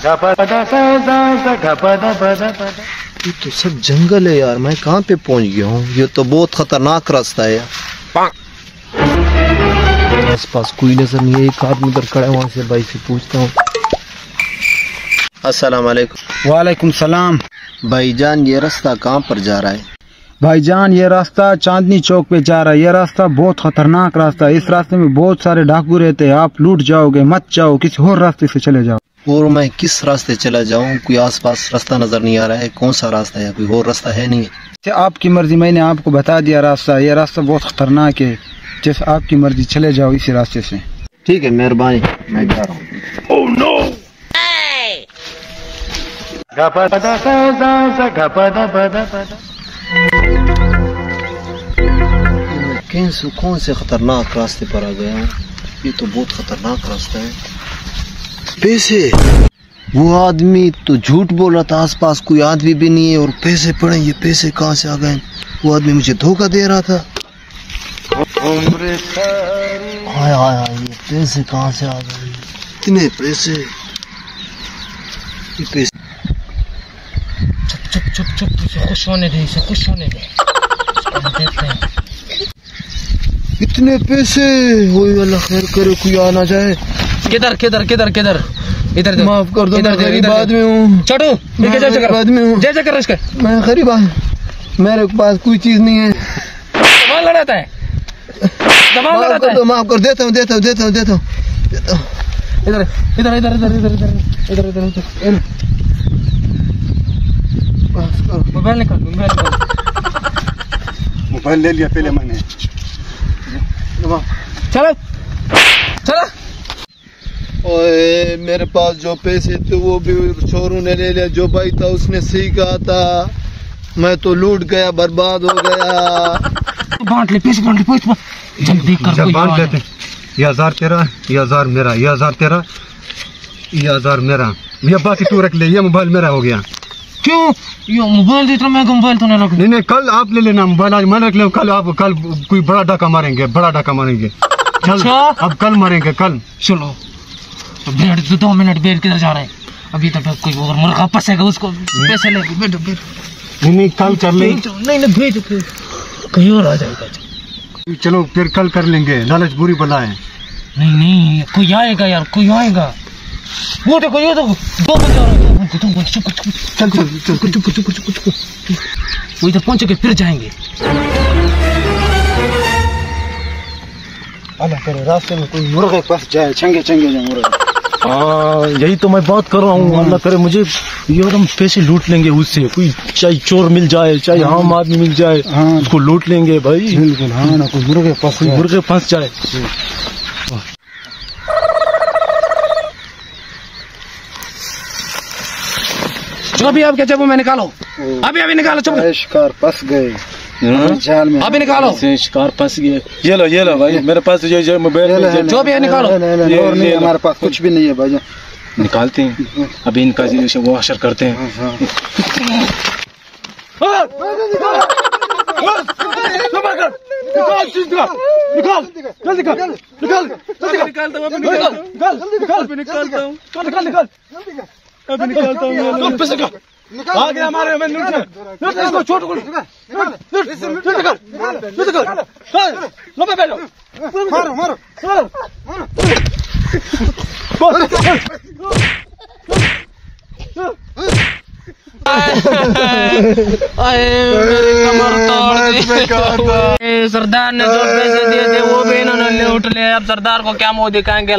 ये तो सब जंगल है यार, मैं कहाँ पे पहुंच गया हूँ। ये तो बहुत खतरनाक रास्ता है यार। आस पास कोई नजर नहीं है। एक आदमी उधर खड़ा है, वहाँ से भाई से पूछता हूँ। अस्सलाम वालेकुम। वालेकुम सलाम। भाईजान ये रास्ता कहाँ पर जा रहा है? भाईजान ये रास्ता चांदनी चौक पे जा रहा है। ये रास्ता बहुत खतरनाक रास्ता है। इस रास्ते में बहुत सारे डाकू रहते हैं। आप लूट जाओगे, मत जाओ, किसी और रास्ते से चले जाओ। और मैं किस रास्ते चला जाऊँ? कोई आसपास रास्ता नजर नहीं आ रहा है। कौन सा रास्ता है? कोई और रास्ता है नहीं? आपकी मर्जी, मैंने आपको बता दिया रास्ता। ये रास्ता बहुत खतरनाक है। जैसे आपकी मर्जी, चले जाओ इसी रास्ते से। ठीक है, मेहरबानी, मैं जा रहा हूँ। Oh no! कौन से खतरनाक रास्ते पर आ गया हूँ। ये तो बहुत खतरनाक रास्ता है। पैसे, वो आदमी तो झूठ बोल रहा था, आसपास कोई आदमी भी नहीं है और पैसे पड़े। ये पैसे कहाँ से आ गए? वो आदमी मुझे धोखा दे रहा था। हाय हाय हाय, ये पैसे कहाँ से आ गए? इतने पैसे, ये पैसे। चुप चुप चुप चुप, इसे खुश होने दे, इसे खुश होने दे। देखते हैं। इतने पैसे, ओए अल्लाह खैर करे, कोई आ ना जाए। किधर किधर किधर किधर? इधर माफ कर दो, मैं गरीब आदमी हूँ। छोटू, गरीब आदमी हूँ। जैसे कर इसका। मैं गरीब आदमी, मेरे पास कोई चीज नहीं है। जबान लड़ाता है, जबान लड़ाता है। माफ कर, देता हूँ देता हूँ देता हूँ देता हूँ। इधर इधर इधर इधर इधर इधर इधर इधर। मोबाइल निकाल, मोबाइल निकाल। मोबाइल ले लिया पहले मैंने। चलो चलो। ओए मेरे पास जो पैसे थे वो भी चोरों ने ले लिया। जो भाई था उसने सही कहा था, मैं तो लूट गया, बर्बाद हो गया। बांट ले पैसे, बांट ले पैसे, जल्दी कर। कोई बांट लेते। ये 1000 तेरा, ये 1000 मेरा, ये 1000 तेरा, ये 1000 मेरा। ये बाकी तू रख ले, ये मोबाइल मेरा हो गया। क्यों? ये मोबाइल इतना महंगा मोबाइल तो नहीं लगा। नहीं, कल आप ले लेना मोबाइल, आज मैं रख ले। कल आप, कल कोई बड़ा डाका मारेंगे, बड़ा डाका मारेंगे। अच्छा, अब कल मारेंगे, कल। चलो 2 मिनट बैठ किधर जा रहे हैं? अभी तक कोई और मुर्गा फंसेगा, उसको पैसे ले। बैठो बैठो। नहीं कल कर ले। नहीं नहीं भेजो, कहीं और आ जाएगा। चलो फिर कल कर लेंगे, लालच बुरी बला है। नहीं नहीं, कोई आएगा यार, कोई आएगा। वो देखो, ये देखो, 2 बजे आ रहा है। चल चल, वो इधर पहुंचेंगे फिर जाएंगे। अल्लाह करे रास्ते में कोई मुर्गे फंस जाए, चंगे चंगे जाए मुर्गे। हाँ, यही तो मैं बात कर रहा हूँ। अल्लाह करे मुझे ये, और हम पैसे लूट लेंगे उससे। कोई चाहे चोर मिल जाए, चाहे आम आदमी मिल जाए, हाँ, उसको लूट लेंगे भाई। बिल्कुल। हाँ ना, कोई मुर्गे फंस जाए। जो भी आपके जेबों में निकालो, अभी निकालो। चुप, शिकार फंस गए जाल में। अभी निकालो। शिकार फंस गए। ये लो भाई, मेरे पास ये मोबाइल जो भी है निकालो। और नहीं, हमारे पास कुछ भी नहीं है भाई। निकालते हैं, अभी इनका वो हशर करते हैं। निकालता हूँ। आ गया हमारे में इसको छोड़ को मारो मारो सरदार ने जो पैसे दिए थे वो भी इन्होंने लूट लिए। अब सरदार को क्या मुंह दिखाएंगे?